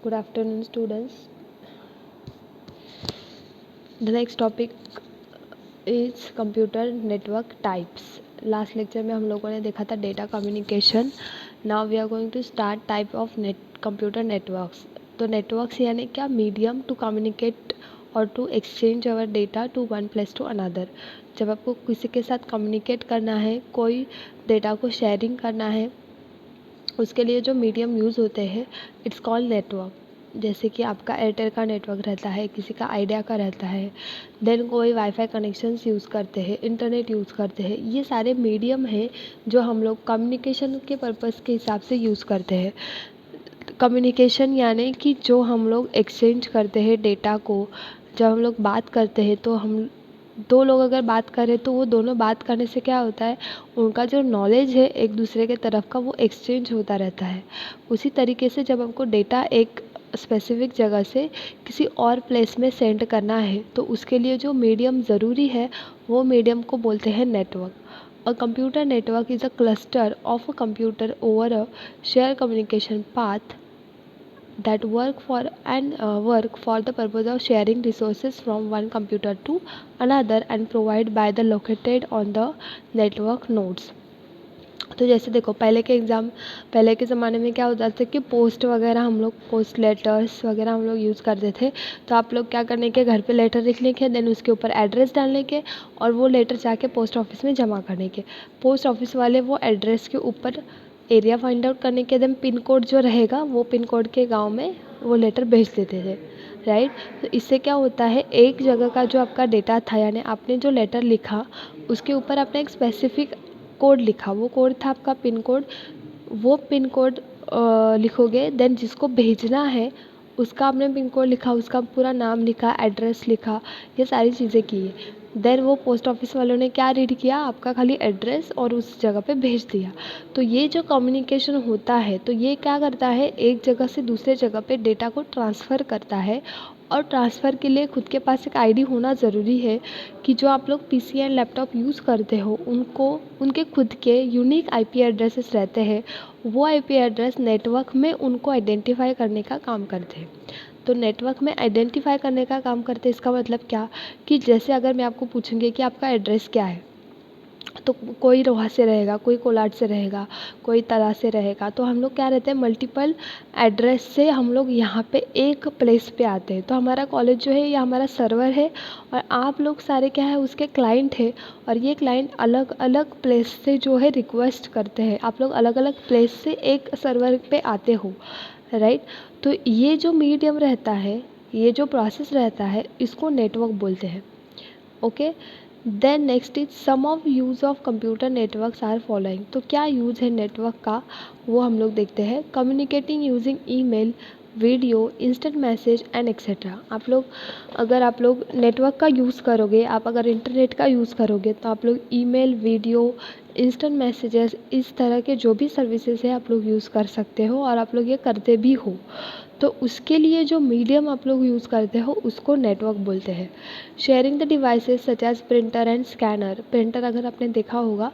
Good afternoon, students. The next topic is computer network types. Last lecture में हम लोगों ने देखा था data communication. Now we are going to start type of computer networks. तो networks यानी क्या? Medium to communicate or to exchange our data to one place to another. जब आपको किसी के साथ communicate करना है, कोई data को sharing करना है, उसके लिए जो मीडियम यूज़ होते हैं इट्स कॉल्ड नेटवर्क. जैसे कि आपका एयरटेल का नेटवर्क रहता है, किसी का आइडिया का रहता है, देन कोई वाईफाई कनेक्शंस यूज़ करते हैं, इंटरनेट यूज़ करते हैं. ये सारे मीडियम हैं जो हम लोग कम्युनिकेशन के पर्पज़ के हिसाब से यूज़ करते हैं. कम्युनिकेशन यानी कि जो हम लोग एक्सचेंज करते हैं डेटा को. जब हम लोग बात करते हैं तो हम दो लोग अगर बात करें तो वो दोनों बात करने से क्या होता है, उनका जो नॉलेज है एक दूसरे के तरफ का वो एक्सचेंज होता रहता है. उसी तरीके से जब हमको डेटा एक स्पेसिफिक जगह से किसी और प्लेस में सेंड करना है तो उसके लिए जो मीडियम ज़रूरी है वो मीडियम को बोलते हैं network. A computer network is a cluster of a computer over a shared communication path that work for the purpose of sharing resources from one computer to another and provide by the located on the network nodes. तो जैसे देखो पहले के ज़माने में क्या होता था कि पोस्ट वगैरह हम लोग पोस्ट लेटर्स वगैरह हम लोग यूज़ करते थे. तो आप लोग क्या करने के, घर पे लेटर लिखने के, देन उसके ऊपर एड्रेस डालने के और वो लेटर जाके पोस्ट ऑफिस में जमा करने के. पोस्ट ऑफिस वाले वो एड्रेस के ऊपर एरिया फाइंड आउट करने के, देन पिन कोड जो रहेगा वो पिन कोड के गांव में वो लेटर भेज देते थे. राइट. तो इससे क्या होता है, एक जगह का जो आपका डेटा था यानी आपने जो लेटर लिखा उसके ऊपर आपने एक स्पेसिफिक कोड लिखा, वो कोड था आपका पिन कोड. वो पिन कोड लिखोगे, देन जिसको भेजना है उसका आपने पिन कोड लिखा, उसका पूरा नाम लिखा, एड्रेस लिखा, ये सारी चीज़ें की है. देन वो पोस्ट ऑफिस वालों ने क्या रीड किया, आपका खाली एड्रेस और उस जगह पे भेज दिया. तो ये जो कम्युनिकेशन होता है तो ये क्या करता है, एक जगह से दूसरे जगह पे डेटा को ट्रांसफ़र करता है. और ट्रांसफ़र के लिए खुद के पास एक आईडी होना ज़रूरी है कि जो आप लोग पीसी एंड लैपटॉप यूज़ करते हो उनको उनके खुद के यूनिक आईपी एड्रेसेस रहते हैं. वो आईपी एड्रेस नेटवर्क में उनको आइडेंटिफाई करने का काम करते हैं. तो नेटवर्क में आइडेंटिफाई करने का काम करते हैं इसका मतलब क्या, कि जैसे अगर मैं आपको पूछूंगी कि आपका एड्रेस क्या है, तो कोई रोहा से रहेगा, कोई कोलाड से रहेगा, कोई तरा से रहेगा. तो हम लोग क्या रहते हैं, मल्टीपल एड्रेस से हम लोग यहाँ पे एक प्लेस पे आते हैं. तो हमारा कॉलेज जो है ये हमारा सर्वर है और आप लोग सारे क्या है उसके क्लाइंट है. और ये क्लाइंट अलग अलग प्लेस से जो है रिक्वेस्ट करते हैं, आप लोग अलग अलग प्लेस से एक सर्वर पे आते हो. राइट. तो ये जो मीडियम रहता है, ये जो प्रोसेस रहता है, इसको नेटवर्क बोलते हैं. Okay. Then next is some of use of computer networks are following. तो क्या यूज़ है नेटवर्क का वो हम लोग देखते हैं. Communicating using email, video, instant message and etcetera. आप लोग नेटवर्क का यूज़ करोगे, आप अगर इंटरनेट का यूज़ करोगे तो आप लोग ईमेल, वीडियो, इंस्टेंट मैसेजेस, इस तरह के जो भी सर्विसेज है आप लोग यूज़ कर सकते हो और आप लोग ये करते भी हो. तो उसके लिए जो मीडियम आप लोग यूज़ करते हो उसको नेटवर्क बोलते हैं. Sharing the devices such as printer and scanner. Printer अगर आपने देखा होगा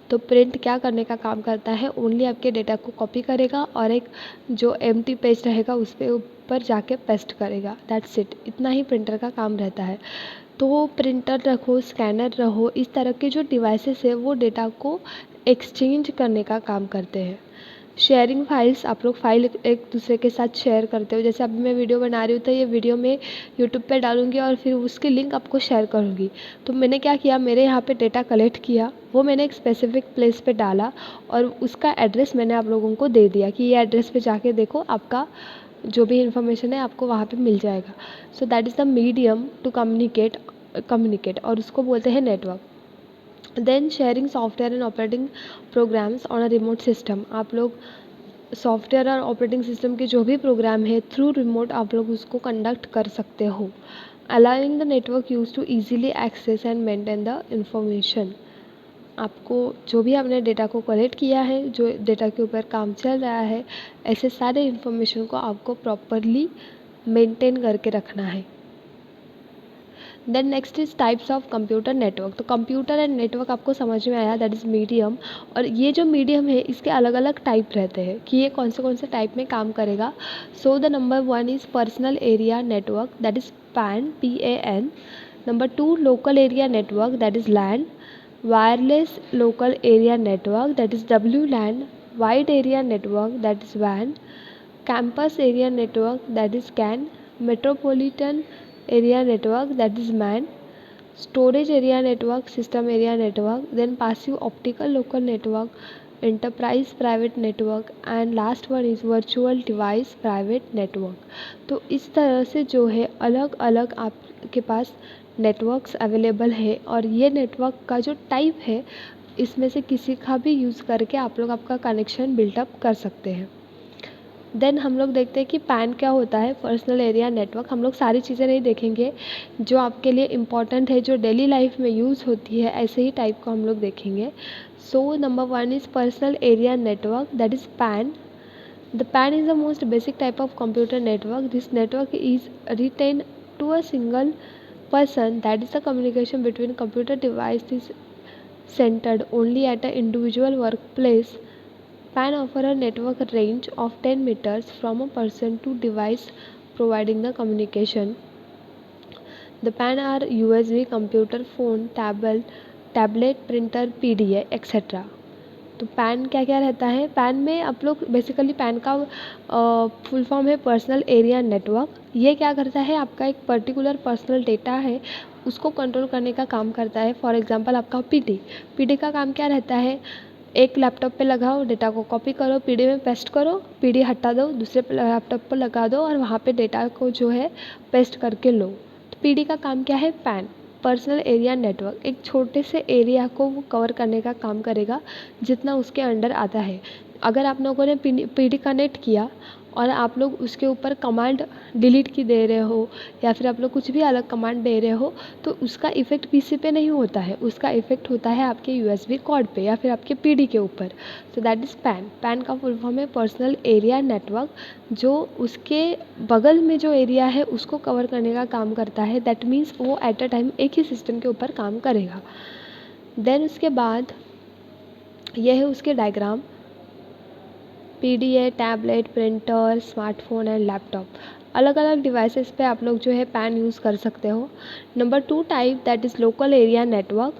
तो प्रिंट क्या करने का काम करता है, ओनली आपके डेटा को कॉपी करेगा और एक जो एम्प्टी पेज रहेगा उस पे ऊपर जाके पेस्ट करेगा. That's it. इतना ही प्रिंटर का काम रहता है. तो प्रिंटर रखो, स्कैनर रहो, इस तरह के जो डिवाइसेस है वो डेटा को एक्सचेंज करने का काम करते हैं. शेयरिंग फाइल्स, आप लोग फाइल एक दूसरे के साथ शेयर करते हो. जैसे अभी मैं वीडियो बना रही हूँ तो ये वीडियो मैं यूट्यूब पे डालूँगी और फिर उसकी लिंक आपको शेयर करूँगी. तो मैंने क्या किया, मेरे यहाँ पे डेटा कलेक्ट किया, वो मैंने एक स्पेसिफिक प्लेस पे डाला और उसका एड्रेस मैंने आप लोगों को दे दिया कि ये एड्रेस पे जाके देखो, आपका जो भी इन्फॉर्मेशन है आपको वहाँ पे मिल जाएगा. So that is the medium to communicate और उसको बोलते हैं network. Then sharing software and operating programs on a remote system. आप लोग सॉफ्टवेयर और ऑपरेटिंग सिस्टम के जो भी प्रोग्राम है थ्रू रिमोट आप लोग उसको कंडक्ट कर सकते हो. Allowing the network use to easily access and maintain the information. आपको जो भी आपने डेटा को कलेक्ट किया है, जो डेटा के ऊपर काम चल रहा है, ऐसे सारे इन्फॉर्मेशन को आपको प्रॉपरली मेंटेन करके रखना है. Then next is types of computer network. तो कंप्यूटर एंड नेटवर्क आपको समझ में आया, दैट इज़ मीडियम। और ये जो मीडियम है इसके अलग अलग टाइप रहते हैं कि ये कौन से टाइप में काम करेगा। So the number 1 is personal area network, that is PAN, PAN। Number 2 local area network, that is LAN। Wireless local area network, that is WLAN। Wide area network, that is WAN। Campus area network, that is CAN। Metropolitan area network, that is MAN. Storage area network, system area network, then passive optical local network, enterprise private network, and last one is virtual device private network। तो इस तरह से जो है अलग अलग आपके पास networks available है, और ये नेटवर्क का जो टाइप है इसमें से किसी का भी यूज़ करके आप लोग आपका कनेक्शन बिल्डअप कर सकते हैं। देन हम लोग देखते हैं कि पैन क्या होता है, पर्सनल एरिया नेटवर्क। हम लोग सारी चीज़ें नहीं देखेंगे, जो आपके लिए इम्पॉर्टेंट है, जो डेली लाइफ में यूज़ होती है, ऐसे ही टाइप को हम लोग देखेंगे। So number 1 is personal area network, that is PAN. The PAN is the most basic type of computer network. This network is written to a single person, that is the communication between computer device is centered only at an individual workplace. PAN offer a network range of 10 meters from a person to device, providing the communication. The PAN are USB, computer, phone, tablet, printer, PDA, etc. तो pan क्या क्या रहता है, pan में आप लोग basically pan का full form है पर्सनल एरिया नेटवर्क। ये क्या करता है, आपका एक पर्टिकुलर पर्सनल डेटा है उसको कंट्रोल करने का काम करता है। फॉर एग्जांपल आपका पीडी का काम क्या रहता है, एक लैपटॉप पे लगाओ, डेटा को कॉपी करो, पीडी में पेस्ट करो, पीडी हटा दो, दूसरे लैपटॉप पर लगा दो और वहाँ पे डेटा को जो है पेस्ट करके लो। तो पीडी का काम क्या है, पैन, पर्सनल एरिया नेटवर्क। एक छोटे से एरिया को वो कवर करने का काम करेगा जितना उसके अंडर आता है। अगर आप लोगों ने पीडी कनेक्ट किया और आप लोग उसके ऊपर कमांड डिलीट की दे रहे हो, या फिर आप लोग कुछ भी अलग कमांड दे रहे हो, तो उसका इफ़ेक्ट पीसी पे नहीं होता है, उसका इफ़ेक्ट होता है आपके यूएसबी कॉर्ड पे या फिर आपके पीडी के ऊपर। सो दैट इज़ पैन। पैन का फुल फॉर्म है पर्सनल एरिया नेटवर्क, जो उसके बगल में जो एरिया है उसको कवर करने का काम करता है। दैट मीन्स वो एट अ टाइम एक ही सिस्टम के ऊपर काम करेगा। देन उसके बाद यह है उसके diagram. PDA, tablet, printer, smartphone and laptop, अलग अलग डिवाइसेस पे आप लोग जो है पैन यूज़ कर सकते हो। Number 2 type, that is local area network.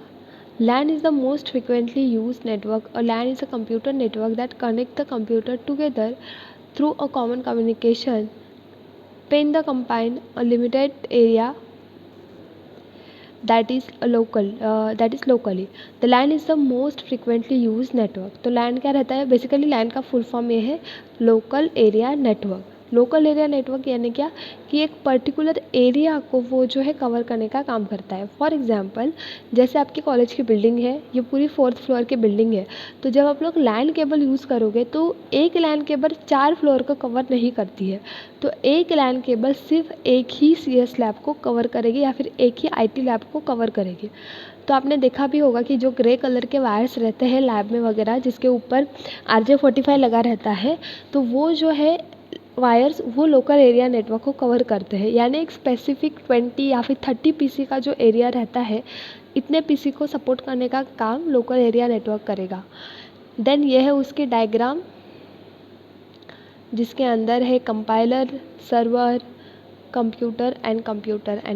LAN is the most frequently used network. A LAN is a computer network that connects the computer together through a common communication pin the combine a limited area that is locally. The LAN is the most frequently used network. तो LAN क्या रहता है, basically LAN का full form ये है local area network. Local area network यानी क्या, कि एक पर्टिकुलर एरिया को वो जो है कवर करने का काम करता है। फॉर एग्जांपल, जैसे आपकी कॉलेज की बिल्डिंग है, ये पूरी 4th फ्लोर की बिल्डिंग है, तो जब आप लोग लैन केबल यूज़ करोगे तो एक लैन केबल 4 फ्लोर को कवर नहीं करती है। तो एक लैन केबल सिर्फ एक ही CS लैब को कवर करेगी या फिर एक ही IT लैब को कवर करेगी। तो आपने देखा भी होगा कि जो ग्रे कलर के वायर्स रहते हैं लैब में वगैरह, जिसके ऊपर RJ45 लगा रहता है, तो वो जो है वायर्स वो लोकल एरिया नेटवर्क को कवर करते हैं। यानी एक स्पेसिफिक 20 या फिर 30 पीसी का जो एरिया रहता है, इतने पीसी को सपोर्ट करने का काम लोकल एरिया नेटवर्क करेगा। देन ये है उसकी डायग्राम, जिसके अंदर है compiler, server, computer and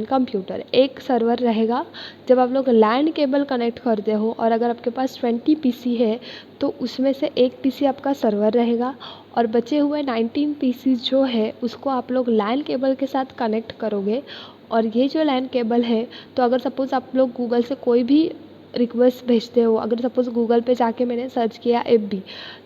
computer. एक सर्वर रहेगा जब आप लोग लैन केबल कनेक्ट करते हो, और अगर आपके पास 20 पीसी है तो उसमें से एक पीसी आपका सर्वर रहेगा, और बचे हुए 19 पीसी जो है उसको आप लोग लैन केबल के साथ कनेक्ट करोगे। और ये जो लैन केबल है, तो अगर सपोज़ आप लोग गूगल से कोई भी रिक्वेस्ट भेजते हो, अगर सपोज़ गूगल पे जाके मैंने सर्च किया FB,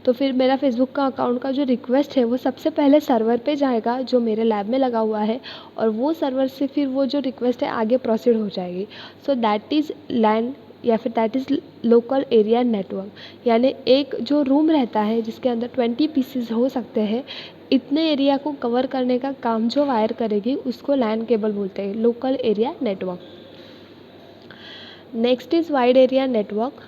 तो फिर मेरा फेसबुक का अकाउंट का जो रिक्वेस्ट है वो सबसे पहले सर्वर पे जाएगा जो मेरे लैब में लगा हुआ है, और वो सर्वर से फिर वो जो रिक्वेस्ट है आगे प्रोसीड हो जाएगी। सो दैट इज़ लैन या फिर that is local area network. यानी एक जो रूम रहता है जिसके अंदर 20 पीसीज हो सकते हैं, इतने एरिया को कवर करने का काम जो वायर करेगी उसको लैन केबल बोलते हैं, local area network. Next is wide area network.